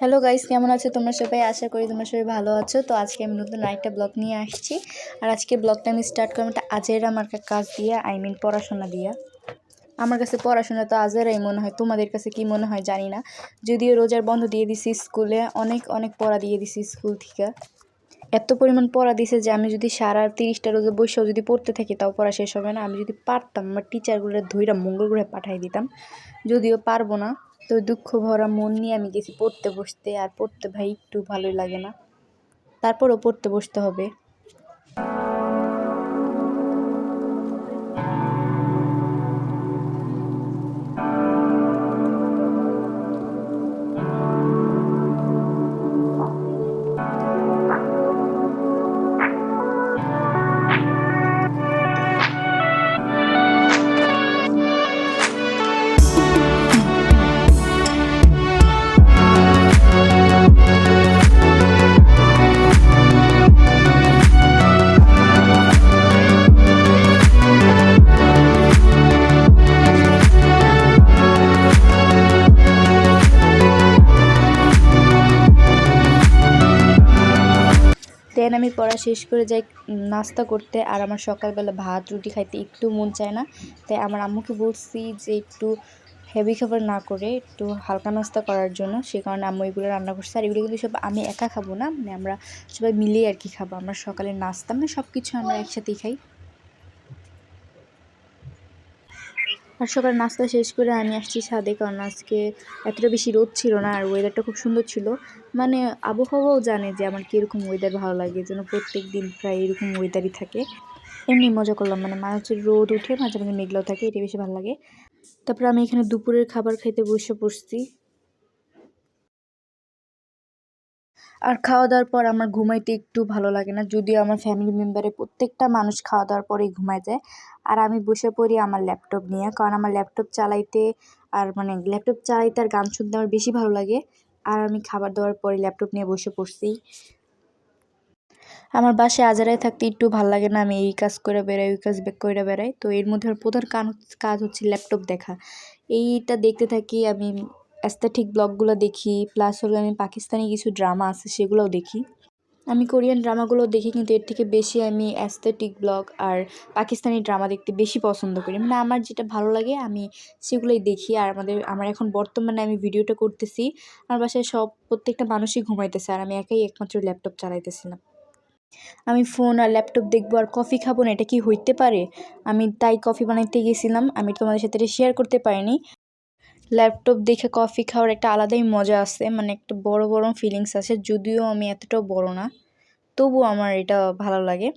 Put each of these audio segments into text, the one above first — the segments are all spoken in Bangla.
হ্যালো গাইস, কেমন আছো তোমরা সবাই? আশা করি তোমরা সবাই ভালো আছো। তো আজকে আমি নতুন আরেকটা ব্লগ নিয়ে আসছি। আর আজকে ব্লগটা আমি স্টার্ট করলাম একটা আজেরা মার্কা কাজ দিয়ে, পড়াশোনা দিয়ে। আমার কাছে পড়াশোনা তো আজেরাই মনে হয়, তোমাদের কাছে কি মনে হয় জানি না। যদিও রোজার বন্ধ দিয়ে দিছি স্কুলে, অনেক অনেক পড়া দিয়ে দিছি স্কুল থেকে। এত পরিমাণ পড়া দিছে যে আমি যদি সারা 30টা রোজা বসেও যদি পড়তে থাকি তাও পড়া শেষ হবে না। আমি যদি পারতাম আমার টিচারগুলো ধইরা মঙ্গল গ্রহে পাঠিয়ে দিতাম, যদিও পারবো না। তো দুঃখ ভরা মন নিয়ে আমি গেছি পড়তে বসতে, আর পড়তে ভাই একটু ভালোই লাগে না, তারপরও পড়তে বসতে হবে। দেন আমি পড়া শেষ করে যাই নাস্তা করতে। আর আমার সকালবেলা ভাত রুটি খাইতে একটু মন চায় না, তাই আমার আম্মুকে বলছি যে একটু হেভি খাবার না করে একটু হালকা নাস্তা করার জন্য। সে কারণে আম্মু এগুলো রান্না করছে। আর এগুলো কিন্তু সব আমি একা খাবো না, মানে আমরা সবাই মিলেই আর কি খাবো। আমরা সকালে নাস্তা মানে সব কিছু আমরা একসাথেই খাই। আর সকালে নাস্তা শেষ করে আমি আসছি ছাদে, কারণ আজকে এতটা বেশি রোদ ছিল না, আর ওয়েদারটা খুব সুন্দর ছিল। মানে আবহাওয়াও জানে যে আমার কীরকম ওয়েদার ভালো লাগে, যেন প্রত্যেক দিন প্রায় এরকম ওয়েদারই থাকে। এমনি মজা করলাম, মানে মাঝে হচ্ছে রোদ উঠে মাঝে মাঝে মেঘলাও থাকে, এটা বেশি ভালো লাগে। তারপর আমি এখানে দুপুরের খাবার খাইতে বসে পড়ছি। আর খাওয়া দাওয়ার পর আমার ঘুমাইতে একটু ভালো লাগে না, যদিও আমার ফ্যামিলি মেম্বারে প্রত্যেকটা মানুষ খাওয়া দাওয়ার পরেই ঘুমায় যায়। আর আমি বসে পড়ি আমার ল্যাপটপ নিয়ে, কারণ আমার ল্যাপটপ চালাইতে আর গান শুনতে আমার বেশি ভালো লাগে। আর আমি খাবার দাওয়ার পরে ল্যাপটপ নিয়ে বসে পড়ছি। আমার বাসায় আজারায় থাকতে একটু ভালো লাগে না, আমি এই কাজ করে বেড়াই ওই কাজ করে বেড়াই। তো এর মধ্যে আমার প্রধান কাজ হচ্ছে ল্যাপটপ দেখা। এইটা দেখতে থাকি আমি, অ্যাস্থেটিক ব্লগগুলো দেখি, প্লাস হলো আমি পাকিস্তানি কিছু ড্রামা আছে সেগুলোও দেখি। আমি কোরিয়ান ড্রামাগুলো দেখি, কিন্তু এর থেকে বেশি আমি অ্যাস্থেটিক ব্লগ আর পাকিস্তানি ড্রামা দেখতে বেশি পছন্দ করি। মানে আমার যেটা ভালো লাগে আমি সেগুলোই দেখি। আর আমার এখন বর্তমানে আমি ভিডিওটা করতেছি, আমার বাসায় প্রত্যেকটা মানুষই ঘুমাইতেছে, আর আমি একাই একমাত্র ল্যাপটপ চালাইতেছিলাম। আমি ফোন আর ল্যাপটপ দেখবো আর কফি খাবো না, এটা কি হইতে পারে? আমি তাই কফি বানাইতে গেছিলাম, আমি তোমাদের সাথে এটা শেয়ার করতে পারিনি। ল্যাপটপ দেখে কফি খাওয়ার একটা আলাদাই মজা আছে, মানে একটা বড় বড় ফিলিংস আছে, যদিও আমি এতটাও বড় না, তবুও আমার এটা ভালো লাগে।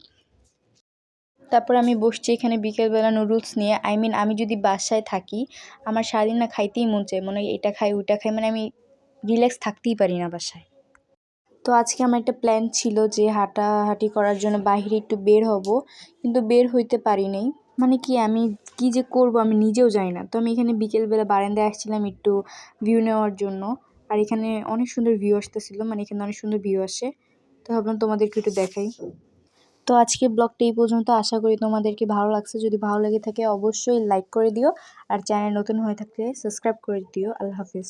তারপর আমি বসছি এখানে বিকেলবেলা নুডলস নিয়ে। আমি যদি বাসায় থাকি আমার সারাদিন না খাইতেই মন চায়, মনে হয় এটা খাই ওইটা খাই, মানে আমি রিল্যাক্স থাকতেই পারি না বাসায়। তো আজকে আমার একটা প্ল্যান ছিল যে হাঁটাহাঁটি করার জন্য বাইরে একটু বের হব, কিন্তু বের হইতে পারি নাই। মানে কি আমি কি যে করব আমি নিজেও জানি না। তো আমি এখানে বিকেলবেলা বারান্দায় আসছিলাম একটু ভিউ নেওয়ার জন্য। আর এখানে অনেক সুন্দর ভিউ আসতেছিল, মানে এখানে অনেক সুন্দর ভিউ আসে। তো ভাবলাম তোমাদেরকে একটু দেখাই। তো আজকে ব্লগটা এই পর্যন্ত। আশা করি তোমাদেরকে ভালো লাগছে। যদি ভালো লেগে থাকে অবশ্যই লাইক করে দিও, আর চ্যানেল নতুন হয়ে থাকলে সাবস্ক্রাইব করে দিও। আল্লাহ হাফিজ।